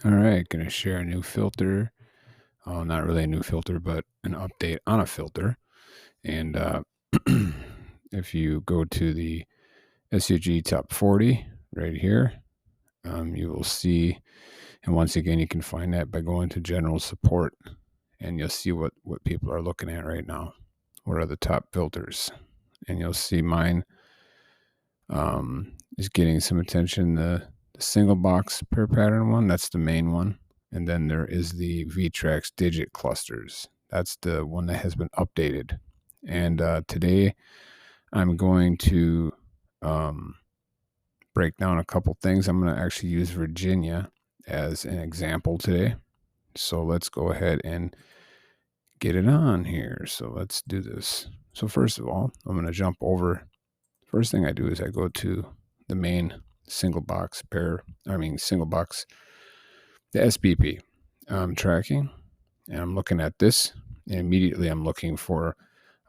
All right, going to share a new filter. Oh, not really a new filter, but an update on a filter. And if you go to the SUG top 40 right here, you will see, and once again, you can find that by going to general support, and you'll see what people are looking at right now. What are the top filters? And you'll see mine is getting some attention. The single box pair pattern one, that's the main one. And then there is the VTRAC digit clusters. That's the one that has been updated. And today I'm going to break down a couple things. I'm going to actually use Virginia as an example today. So let's go ahead and get it on here. So let's do this. So first of all, I'm going to jump over. First thing I do is I go to the main single box, the SBP tracking, and I'm looking at this, and immediately I'm looking for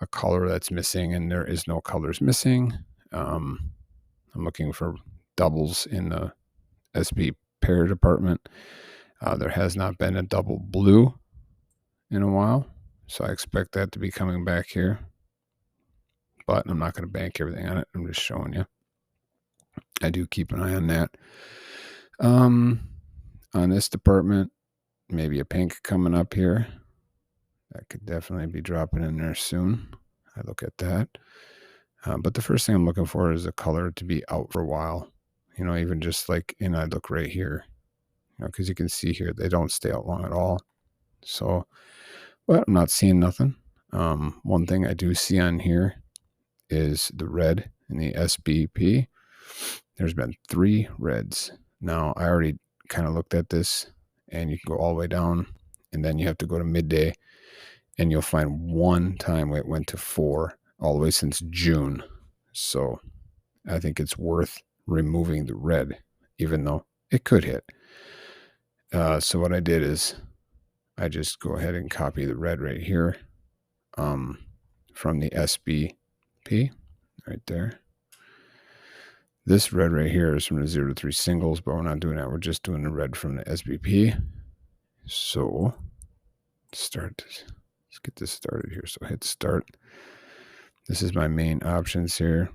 a color that's missing, and there is no colors missing. I'm looking for doubles in the SB pair department. There has not been a double blue in a while, so I expect that to be coming back here, but I'm not going to bank everything on it. I'm just showing you. I do keep an eye on that. On this department, maybe a pink coming up here. That could definitely be dropping in there soon. I look at that. But the first thing I'm looking for is a color to be out for a while. Even just like, and I look right here, because you can see here, they don't stay out long at all. So, but I'm not seeing nothing. One thing I do see on here is the red in the SBP. There's been 3 reds. Now, I already kind of looked at this, and you can go all the way down, and then you have to go to midday, and you'll find one time it went to 4 all the way since June. So I think it's worth removing the red, even though it could hit. So what I did is I just go ahead and copy the red right here from the SBP right there. This red right here is from the 0 to 3 singles, but we're not doing that. We're just doing the red from the SBP. So let's get this started here. So hit start. This is my main options here.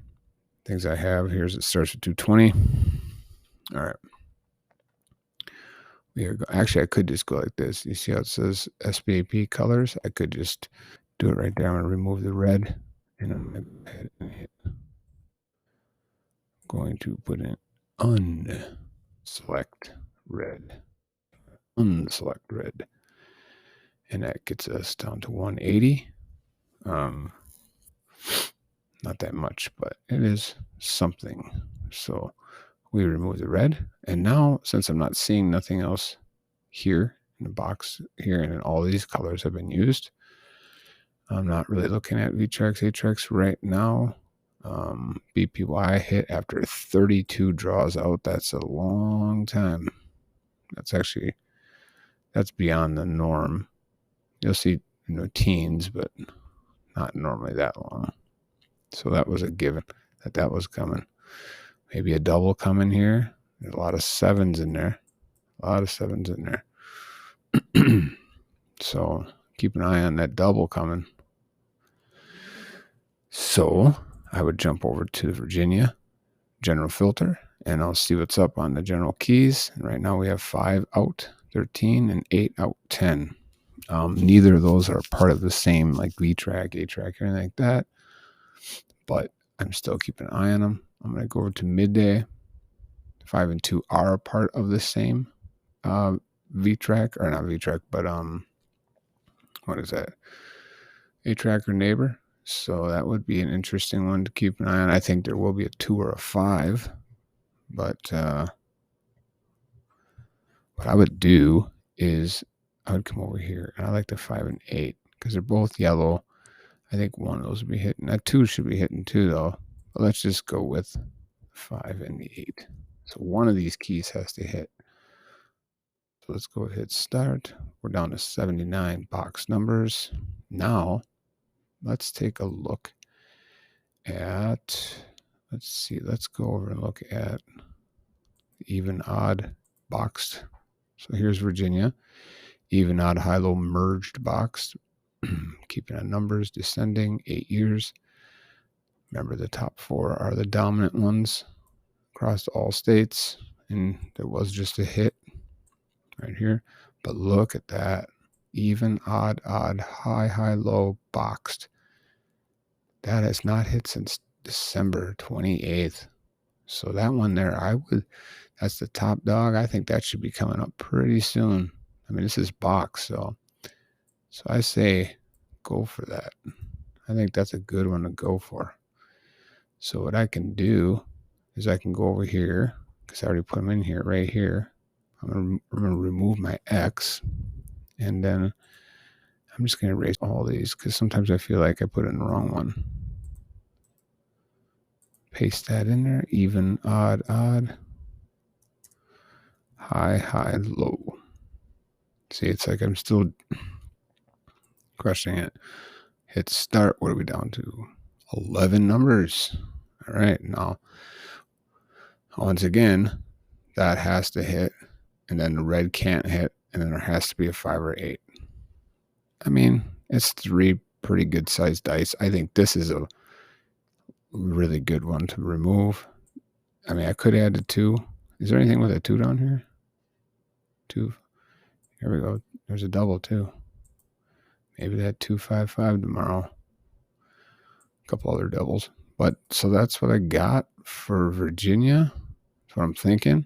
Things I have here is it starts with 220. All right. Actually, I could just go like this. You see how it says SBAP colors? I could just do it right there. I'm going to remove the red, and I'm going to go ahead and hit. I'm going to put in unselect red. Unselect red. And that gets us down to 180. Not that much, but it is something. So we remove the red. And now, since I'm not seeing nothing else here in the box here, and all these colors have been used, I'm not really looking at VTRACs, ATRACs right now. BPY hit after 32 draws out. That's a long time. That's beyond the norm. You'll see teens, but not normally that long. So that was a given that was coming. Maybe a double coming here. There's a lot of 7s in there. So keep an eye on that double coming. So I would jump over to the Virginia general filter, and I'll see what's up on the general keys. And right now we have 5 out 13 and 8 out 10. Neither of those are part of the same like VTRAC, ATRAC, or anything like that, but I'm still keeping an eye on them. I'm going to go over to midday. 5 and 2 are a part of the same VTRAC, or not VTRAC, but what is that? ATRAC or neighbor. So that would be an interesting one to keep an eye on. I think there will be a 2 or a 5, but what I would do is I would come over here, and I like the 5 and 8 because they're both yellow. I think one of those would be hitting. That 2 should be hitting too, though. But let's just go with 5 and the 8. So one of these keys has to hit. So let's go hit start. We're down to 79 box numbers. Now, let's take a look at, let's see, let's go over and look at even odd boxed So here's Virginia, even, odd, high, low, merged, boxed, keeping on numbers, descending, 8 years. Remember, the top 4 are the dominant ones across all states, and there was just a hit right here. But look at that. Even, odd, odd, high, high, low, boxed. That has not hit since December 28th. So that one there, that's the top dog. I think that should be coming up pretty soon. I mean, this is box, so I say go for that. I think that's a good one to go for. So what I can do is I can go over here, because I already put them in here, right here. I'm going to remove my X, and then I'm just going to erase all these, because sometimes I feel like I put it in the wrong one. Paste that in there. Even, odd, odd. High, high, low. See, it's like I'm still crushing it. Hit start. What are we down to? 11 numbers. All right. Now, once again, that has to hit, and then the red can't hit, and then there has to be a 5 or 8. I mean, it's 3 pretty good sized dice. I think this is a really good one to remove. I mean, I could add a 2. Is there anything with a 2 down here? 2. Here we go. There's a double too. Maybe that 255 tomorrow. A couple other doubles. But so that's what I got for Virginia. That's what I'm thinking.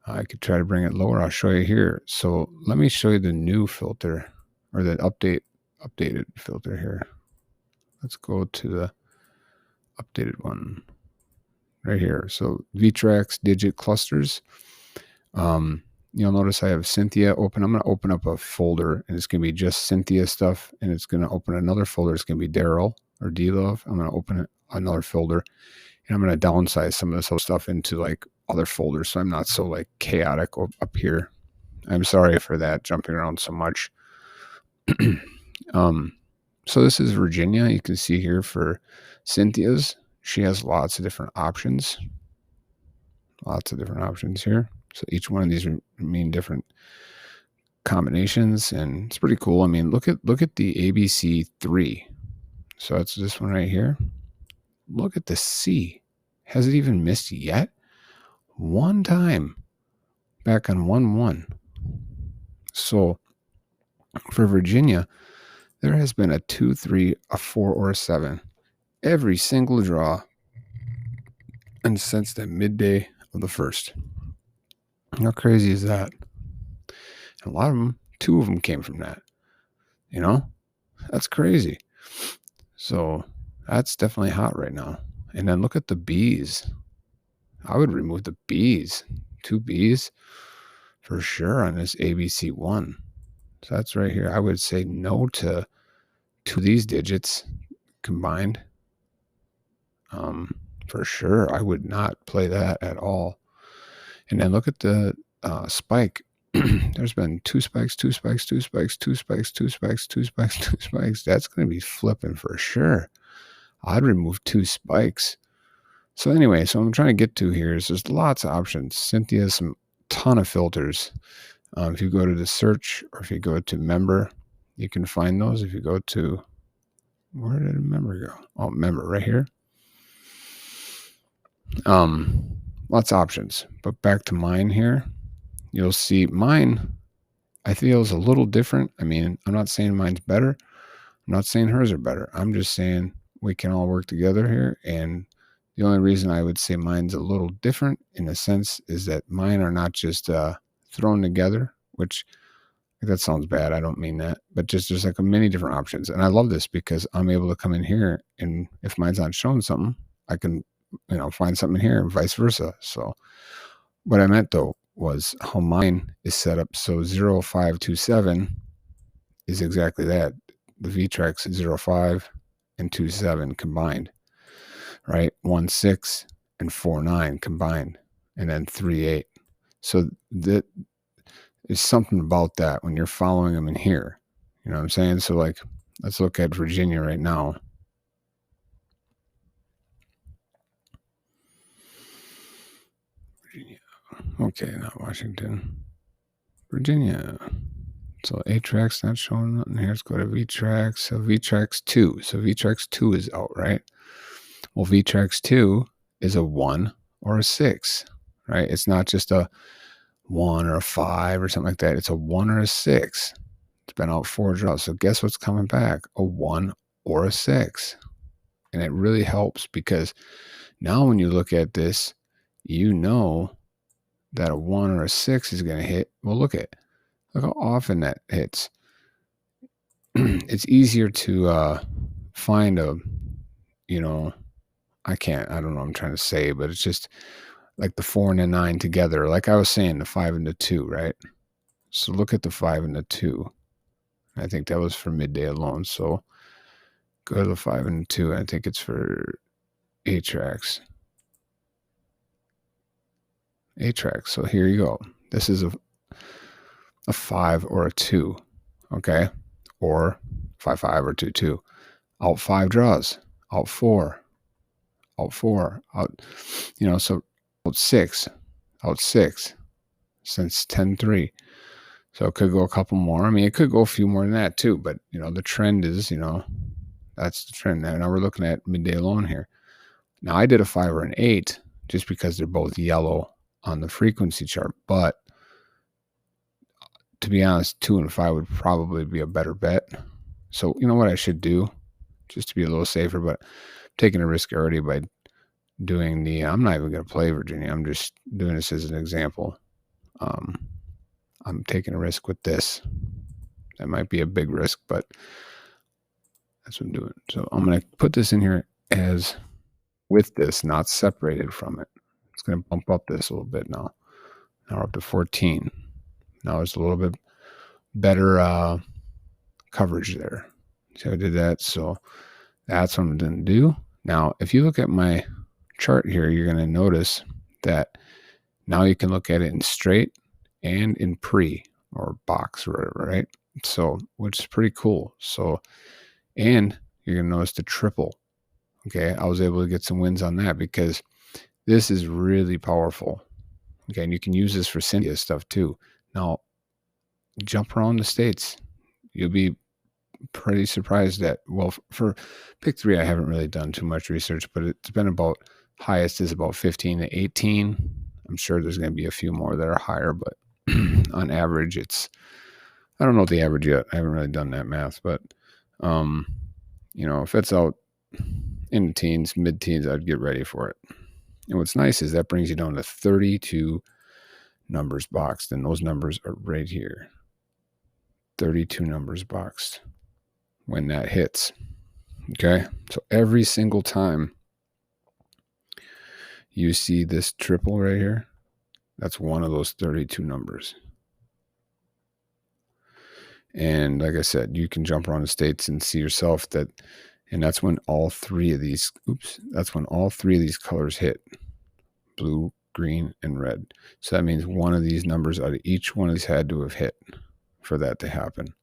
I could try to bring it lower. I'll show you here. So let me show you the new filter, or the updated filter here. Let's go to the updated one right here. So VTRAC Digit Clusters. You'll notice I have Cynthia open. I'm going to open up a folder, and it's going to be just Cynthia stuff, and it's going to open another folder. It's going to be Daryl or D-Love. I'm going to open another folder, and I'm going to downsize some of this other stuff into like other folders, so I'm not so like chaotic up here. I'm sorry for that, jumping around so much. So this is Virginia. You can see here for Cynthia's, she has lots of different options. Lots of different options here. So each one of these mean different combinations, and it's pretty cool. I mean, look at the ABC 3. So that's this one right here. Look at the C. Has it even missed yet? One time back on 1-1. So for Virginia, there has been a 2, 3, a 4, or a 7 every single draw, and since the midday of the first. How crazy is that? And a lot of them, 2 of them came from that. You know, that's crazy. So that's definitely hot right now. And then look at the B's. I would remove the B's. 2 B's for sure on this ABC 1. So that's right here. I would say no to these digits combined. For sure, I would not play that at all. And then look at the spike. There's been 2 spikes, 2 spikes, 2 spikes, 2 spikes, 2 spikes, 2 spikes, 2 spikes. That's going to be flipping for sure. I'd remove 2 spikes. So anyway, so I'm trying to get to here is there's lots of options. Cynthia has some ton of filters. If you go to the search, or if you go to member, you can find those. If you go to, where did member go? Oh, member right here. Lots of options. But back to mine here, you'll see mine, I feel, is a little different. I mean, I'm not saying mine's better. I'm not saying hers are better. I'm just saying we can all work together here. And the only reason I would say mine's a little different in a sense is that mine are not just thrown together, which that sounds bad. I don't mean that, but just there's like many different options. And I love this because I'm able to come in here, and if mine's not showing something, I can, find something here, and vice versa. So what I meant though was how mine is set up. So 0527 is exactly that. The VTRAC's 05 and 27 combined, right? 16 and 49 combined, and then 38. So that is something about that when you're following them in here. You know what I'm saying? So like, let's look at Virginia right now. Virginia. Okay, not Washington. Virginia. So VTRAC's not showing nothing here. Let's go to VTRAC. So VTRAC's 2. So VTRAC's 2 is out, right? Well, VTRAC's 2 is a 1 or a 6, right? It's not just a 1 or a 5 or something like that. It's a 1 or a 6. It's been out 4 draws. So guess what's coming back? A 1 or a 6. And it really helps because now when you look at this, you know that a 1 or a 6 is going to hit. Well, look how often that hits. It's easier to find a, I don't know what I'm trying to say, but it's just like the 4 and the 9 together. Like I was saying, the 5 and the 2, right? So look at the 5 and the 2. I think that was for midday alone. So go to the 5 and the 2. I think it's for VTRACs. VTRACs. So here you go. This is a 5 or a 2, okay? Or 5-5 or 2-2. Out 5 draws. Out 4. Out 4. Out, so out 6. Out 6. Since 10-3. So it could go a couple more. I mean, it could go a few more than that too. But, the trend is, that's the trend. Now we're looking at midday alone here. Now I did a 5 or an 8 just because they're both yellow on the frequency chart. But to be honest, 2 and 5 would probably be a better bet. So you know what I should do just to be a little safer, but I'm taking a risk already by doing I'm not even going to play Virginia. I'm just doing this as an example. I'm taking a risk with this. That might be a big risk, but that's what I'm doing. So I'm going to put this in here as with this, not separated from it. It's going to bump up this a little bit now. Now we're up to 14. Now it's a little bit better coverage there. So I did that. So that's what I'm going to do. Now, if you look at my chart here, you're going to notice that now you can look at it in straight and in pre or box or whatever, right? So, which is pretty cool. So, and you're going to notice the triple. Okay. I was able to get some wins on that because this is really powerful. Okay. And you can use this for Cynthia stuff too. Now, jump around the states. You'll be pretty surprised at, well, for pick 3, I haven't really done too much research, but it's been about highest is about 15 to 18. I'm sure there's going to be a few more that are higher, but on average, I don't know the average yet. I haven't really done that math, but, if it's out in the teens, mid-teens, I'd get ready for it. And what's nice is that brings you down to 32 numbers boxed, and those numbers are right here. 32 numbers boxed when that hits. Okay, so every single time you see this triple right here, that's one of those 32 numbers. And like I said, you can jump around the states and see yourself that, and that's when all 3 of these, that's when all 3 of these colors hit: blue, green, and red. So that means one of these numbers out of each one of these had to have hit for that to happen.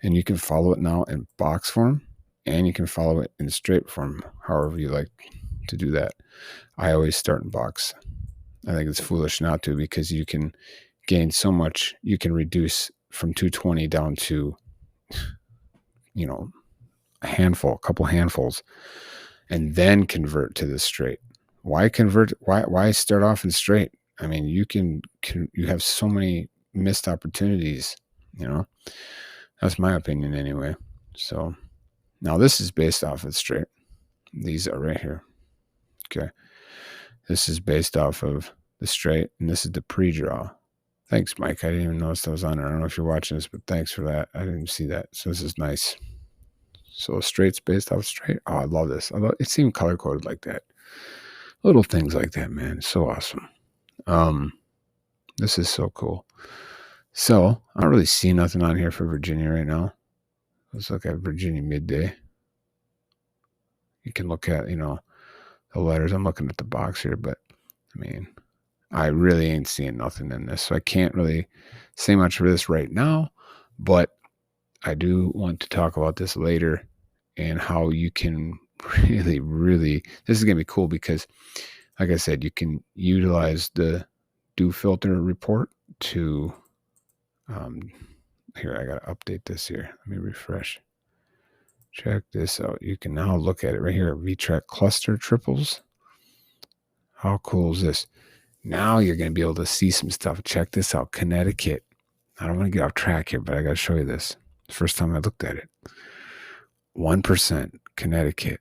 And you can follow it now in box form, and you can follow it in straight form, however you like to do that. I always start in box. I think it's foolish not to, because you can gain so much. You can reduce from 220 down to, a couple handfuls, and then convert to the straight. Why convert? Why start off in straight? I mean, you have so many missed opportunities, That's my opinion anyway. So now this is based off of straight. These are right here. Okay. This is based off of the straight, and this is the pre-draw. Thanks, Mike. I didn't even notice that was on there. I don't know if you're watching this, but thanks for that. I didn't see that. So this is nice. So straight's based off straight. Oh, I love this. It seemed color-coded like that. Little things like that, man. It's so awesome. This is so cool. So I don't really see nothing on here for Virginia right now. Let's look at Virginia midday. You can look at, the letters. I'm looking at the box here, but I mean, I really ain't seeing nothing in this. So I can't really say much for this right now, but I do want to talk about this later and how you can really, really, this is going to be cool because, like I said, you can utilize the do filter report to Here, I got to update this here. Let me refresh. Check this out. You can now look at it right here. VTRAC cluster triples. How cool is this? Now you're going to be able to see some stuff. Check this out. Connecticut. I don't want to get off track here, but I got to show you this. First time I looked at it. 1% Connecticut.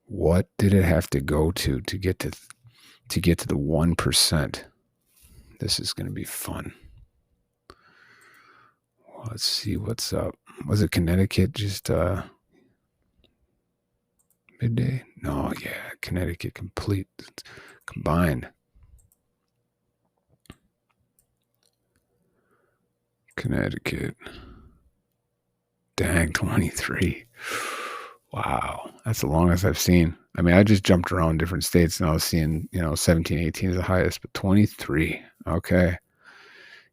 What did it have to go to get to the 1%? This is going to be fun. Let's see what's up. Was it Connecticut just midday? No, yeah, Connecticut complete combined. Connecticut. Dang, 23. Wow, that's the longest I've seen. I mean, I just jumped around different states and I was seeing, 17, 18 is the highest, but 23. Okay.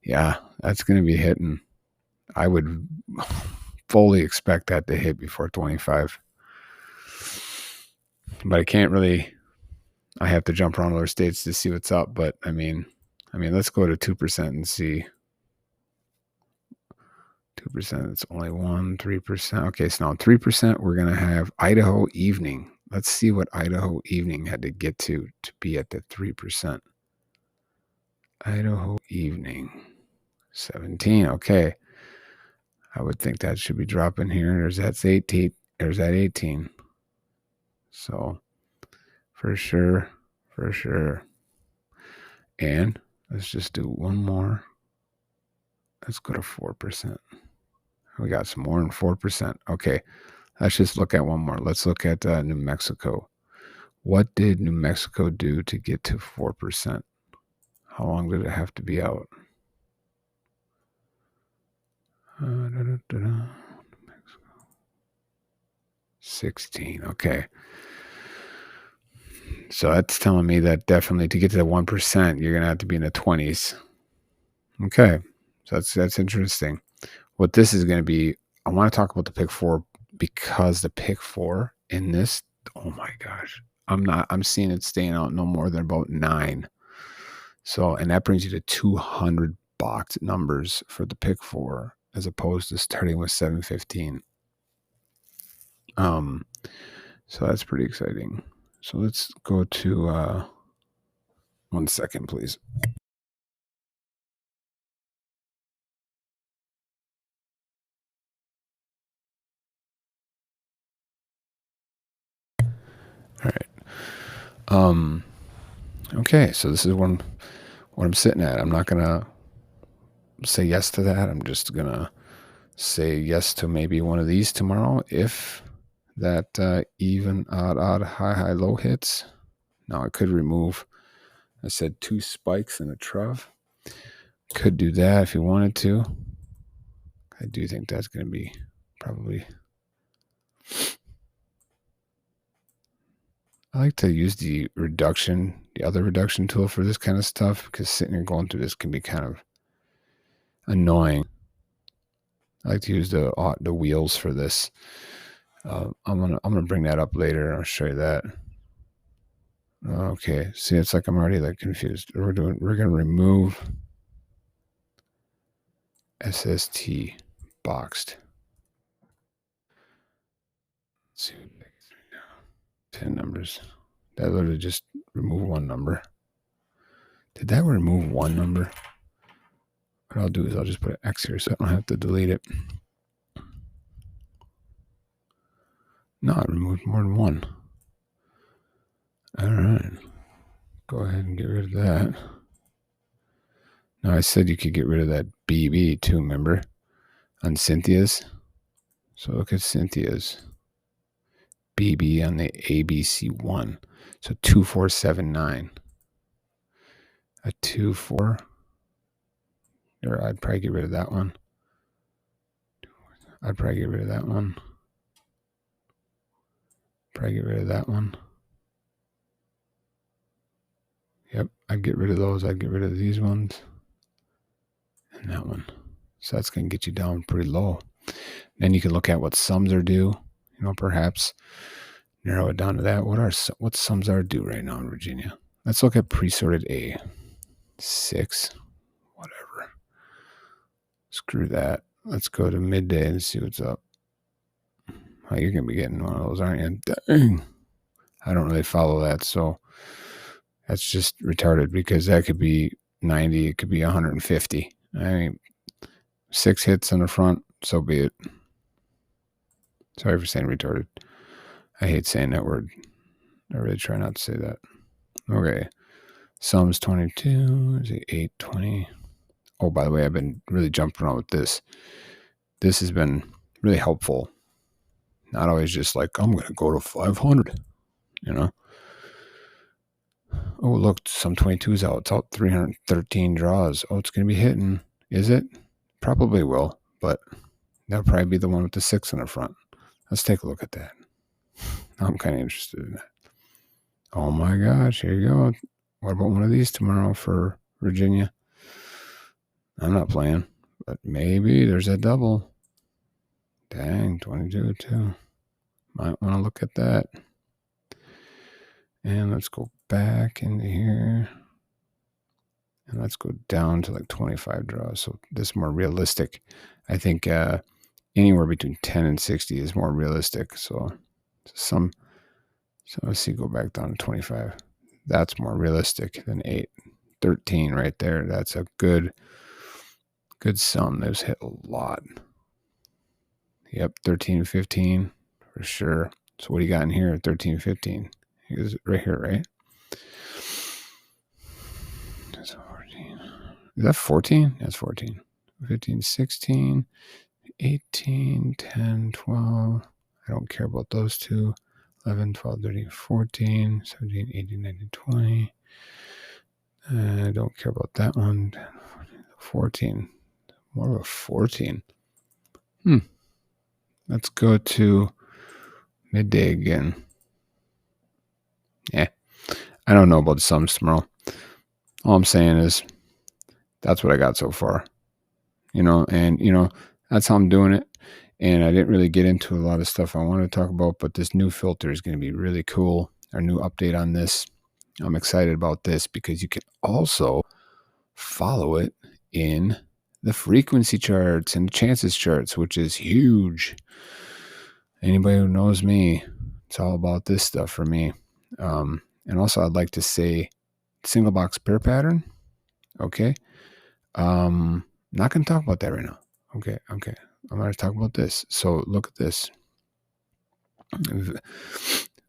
Yeah, that's going to be hitting. I would fully expect that to hit before 25. But I can't really, I have to jump around other states to see what's up. But I mean, let's go to 2% and see. 2%, it's only 3%. Okay, so now 3%, we're going to have Idaho evening. Let's see what Idaho evening had to get to be at the 3%. Idaho evening, 17. Okay. I would think that should be dropping here. There's that 18. There's that 18. So for sure. And let's just do one more. Let's go to 4%. We got some more than 4%. Okay. Let's just look at one more. Let's look at New Mexico. What did New Mexico do to get to 4%? How long did it have to be out? 16. Okay. So that's telling me that definitely to get to the 1%, you're going to have to be in the 20s. Okay. So that's interesting. What this is going to be, I want to talk about the pick 4 because the pick 4 in this, oh my gosh, I'm seeing it staying out no more than about 9. So, and that brings you to 200 boxed numbers for the pick 4 as opposed to starting with 715. So that's pretty exciting. So let's go to 1 second, please. All right. Okay, so this is what I'm sitting at. I'm not gonna say yes to that. I'm just gonna say yes to maybe one of these tomorrow if that even odd high low hits. Now I could remove, I said 2 spikes and a trough. Could do that if you wanted to. I do think that's going to be probably. I like to use the other reduction tool for this kind of stuff because sitting here going through this can be kind of annoying. I like to use the wheels for this. I'm gonna bring that up later. I'll show you that. Okay, see, it's like I'm already like confused. We're gonna remove SST boxed. Let's see, 10 numbers. That literally just remove 1 number. Did that remove 1 number? What I'll do is I'll just put an X here so I don't have to delete it. No, it removed more than 1. All right. Go ahead and get rid of that. Now, I said you could get rid of that BB too, remember? On Cynthia's. So look at Cynthia's. BB on the ABC1. So 2479. A 24. Or I'd probably get rid of that one. Probably get rid of that one. Yep, I'd get rid of those. I'd get rid of these ones. And that one. So that's going to get you down pretty low. Then you can look at what sums are due. Perhaps narrow it down to that. What sums are due right now in Virginia? Let's look at pre-sorted A. 6, whatever. Screw that. Let's go to midday and see what's up. Oh, you're going to be getting one of those, aren't you? Dang. I don't really follow that, so that's just retarded because that could be 90. It could be 150. I mean, 6 hits on the front, so be it. Sorry for saying retarded. I hate saying that word. I really try not to say that. Okay. Sums 22. Is it 820? Oh, by the way, I've been really jumping around with this. This has been really helpful. Not always just like, I'm going to go to 500, you know? Oh, look, Sum 22's out. It's out 313 draws. Oh, it's going to be hitting. Is it? Probably will, but that'll probably be the one with the 6 in the front. Let's take a look at that. I'm kind of interested in that. Oh my gosh, here you go. What about one of these tomorrow for Virginia? I'm not playing, but maybe there's a double. Dang, 22 too. Might want to look at that. And let's go back into here. And let's go down to like 25 draws. So this is more realistic. I think anywhere between 10 and 60 is more realistic. So let's see, go back down to 25. That's more realistic than 8. 13 right there. That's a good sum. Those hit a lot. Yep, 13, 15 for sure. So what do you got in here? 13, 15. Is it right here, right? That's 14. Is that 14? That's 14. 15, 16, 18, 10, 12. I don't care about those two. 11, 12, 13, 14, 17, 18, 19, 20. I don't care about that one. 14. More of a 14. Let's go to midday again. Yeah. I don't know about the sums tomorrow. All I'm saying is that's what I got so far. And that's how I'm doing it. And I didn't really get into a lot of stuff I wanted to talk about, but this new filter is going to be really cool. Our new update on this. I'm excited about this because you can also follow it in the frequency charts and the chances charts, which is huge. Anybody who knows me, it's all about this stuff for me. And also I'd like to say single box pair pattern. Okay. Not going to talk about that right now. Okay. I'm going to talk about this. So look at this.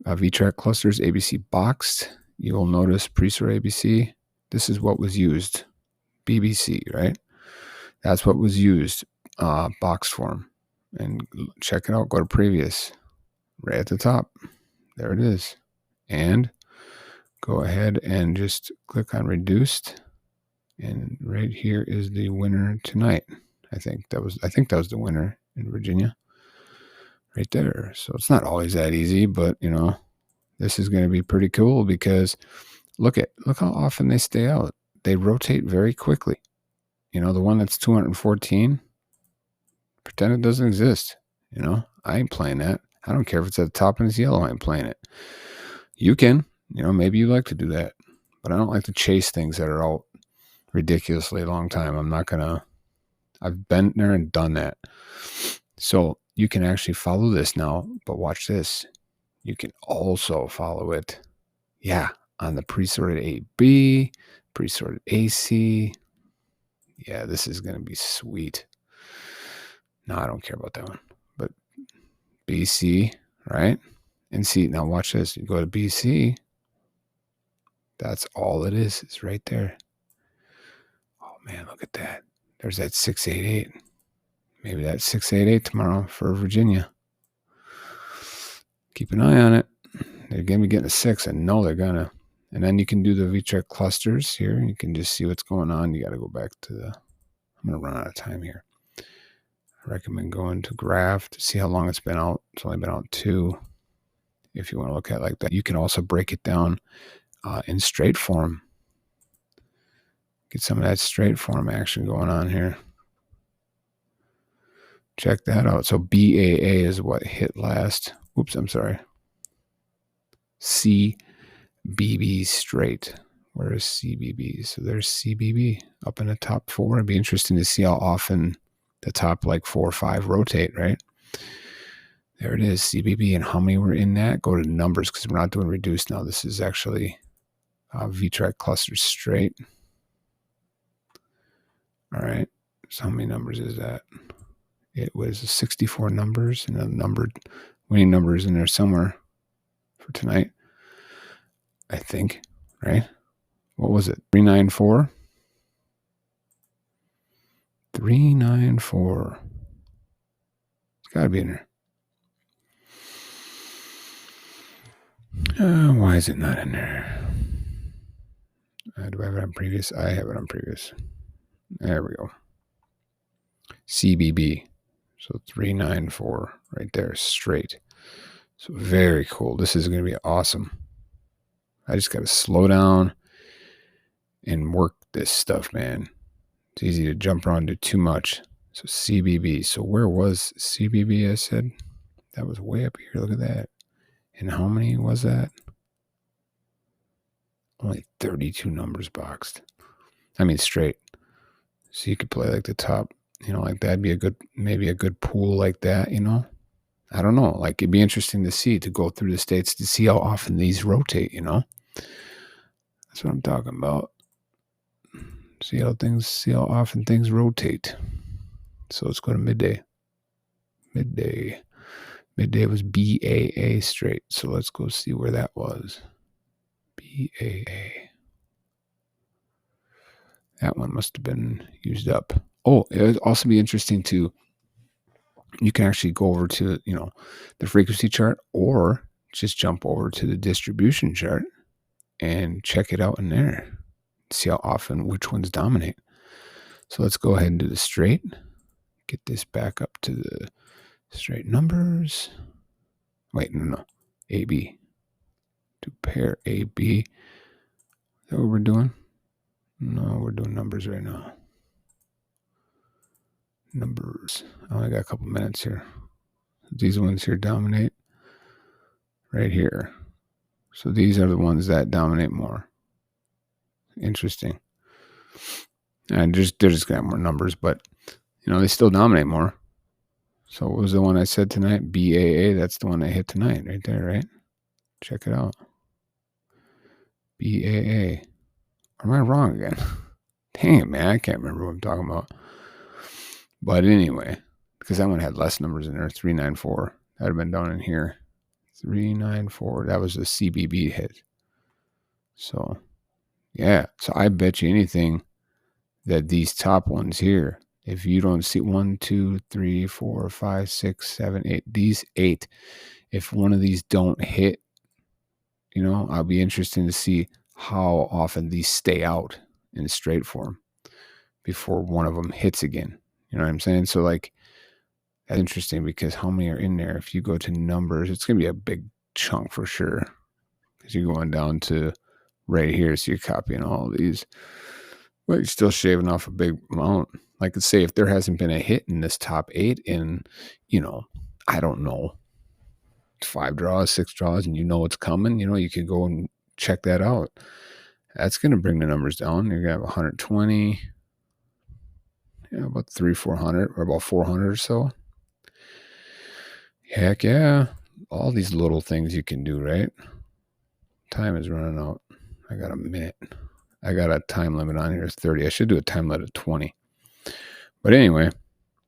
VTRAC clusters, ABC boxed. You will notice pre-sort ABC. This is what was used. BBC, right? That's what was used. Boxed form. And check it out. Go to previous. Right at the top. There it is. And go ahead and just click on reduced. And right here is the winner tonight. I think that was the winner in Virginia. Right there. So it's not always that easy, but this is going to be pretty cool because look how often they stay out. They rotate very quickly. The one that's 214, pretend it doesn't exist. I ain't playing that. I don't care if it's at the top and it's yellow. I ain't playing it. You can, maybe you like to do that, but I don't like to chase things that are out ridiculously long time. I've been there and done that. So you can actually follow this now, but watch this. You can also follow it. Yeah. On the pre-sorted AB, pre-sorted AC. Yeah, this is going to be sweet. No, I don't care about that one. But BC, right? And see, now watch this. You go to BC. That's all it is. It's right there. Oh, man, look at that. There's that 688. Maybe that's 688 tomorrow for Virginia. Keep an eye on it. They're going to be getting a 6. I know they're going to. And then you can do the VTRAC clusters here. You can just see what's going on. You got to go back to I'm going to run out of time here. I recommend going to graph to see how long it's been out. It's only been out 2. If you want to look at it like that. You can also break it down in straight form. Get some of that straight form action going on here. Check that out. So BAA is what hit last. Oops, I'm sorry. CBB straight. Where is CBB? So there's CBB up in the top 4. It'd be interesting to see how often the top like 4 or 5 rotate, right? There it is, CBB. And how many were in that? Go to numbers because we're not doing reduced now. This is actually VTRAC cluster straight. All right. So how many numbers is that? It was 64 numbers and a numbered winning numbers in there somewhere for tonight, I think, right? What was it? 394? 394. It's got to be in there. Why is it not in there? Do I have it on previous? I have it on previous. There we go. CBB. So 394 right there, straight. So very cool. This is going to be awesome. I just got to slow down and work this stuff, man. It's easy to jump around, do too much. So CBB. So where was CBB, I said? That was way up here. Look at that. And how many was that? Only 32 numbers boxed. I mean, straight. So you could play like the top, like that'd be maybe a good pool like that, I don't know. Like it'd be interesting to see, to go through the states to see how often these rotate, That's what I'm talking about. See how often things rotate. So let's go to midday. Midday was BAA straight. So let's go see where that was. BAA. That one must have been used up. Oh, it would also be interesting to, you can actually go over to, the frequency chart, or just jump over to the distribution chart and check it out in there. See how often which ones dominate. So let's go ahead and do the straight. Get this back up to the straight numbers. Wait, no. AB. To pair AB. Is that what we're doing? No, we're doing numbers right now. Numbers. I only got a couple minutes here. These ones here dominate. Right here. So these are the ones that dominate more. Interesting. And they're just going to have more numbers, but, they still dominate more. So what was the one I said tonight? BAA, that's the one I hit tonight right there, right? Check it out. BAA. Or am I wrong again? Dang it, man. I can't remember what I'm talking about. But anyway, because that one had less numbers in there, 394. That would have been down in here. 394. That was a CBB hit. So, yeah. So I bet you anything that these top ones here, if you don't see 1, 2, 3, 4, 5, 6, 7, 8, these 8, if one of these don't hit, I'll be interested to see how often these stay out in straight form before one of them hits again. You know what I'm saying? So like, that's interesting because how many are in there? If you go to numbers, it's going to be a big chunk for sure. Because you're going down to right here. So you're copying all of these. But you're still shaving off a big amount. Like let's say if there hasn't been a hit in this top 8 in, I don't know, 5 draws, 6 draws, and it's coming, you could go and check that out. That's going to bring the numbers down. You're going to have 120, about 400 or about 400 or so. Heck yeah. All these little things you can do, right? Time is running out. I got a minute. I got a time limit on here. It's 30. I should do a time limit of 20. But anyway,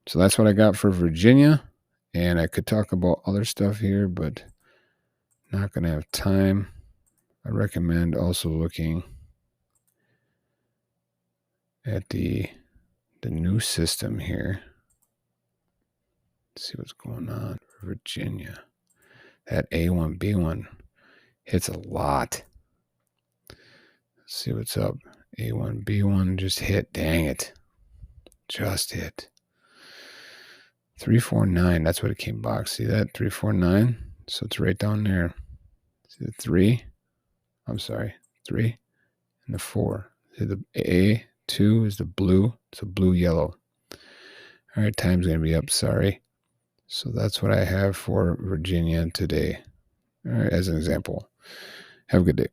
so that's what I got for Virginia. And I could talk about other stuff here, but not going to have time. I recommend also looking at the new system here. Let's see what's going on. Virginia. That A1, B1 hits a lot. Let's see what's up. A1, B1 just hit. Dang it. Just hit. 349. That's what it came box. See that? 349. So it's right down there. See the 3? I'm sorry. 3 and the 4. See the A2 is the blue. It's a blue yellow. All right, time's going to be up. Sorry. So that's what I have for Virginia today. All right, as an example. Have a good day.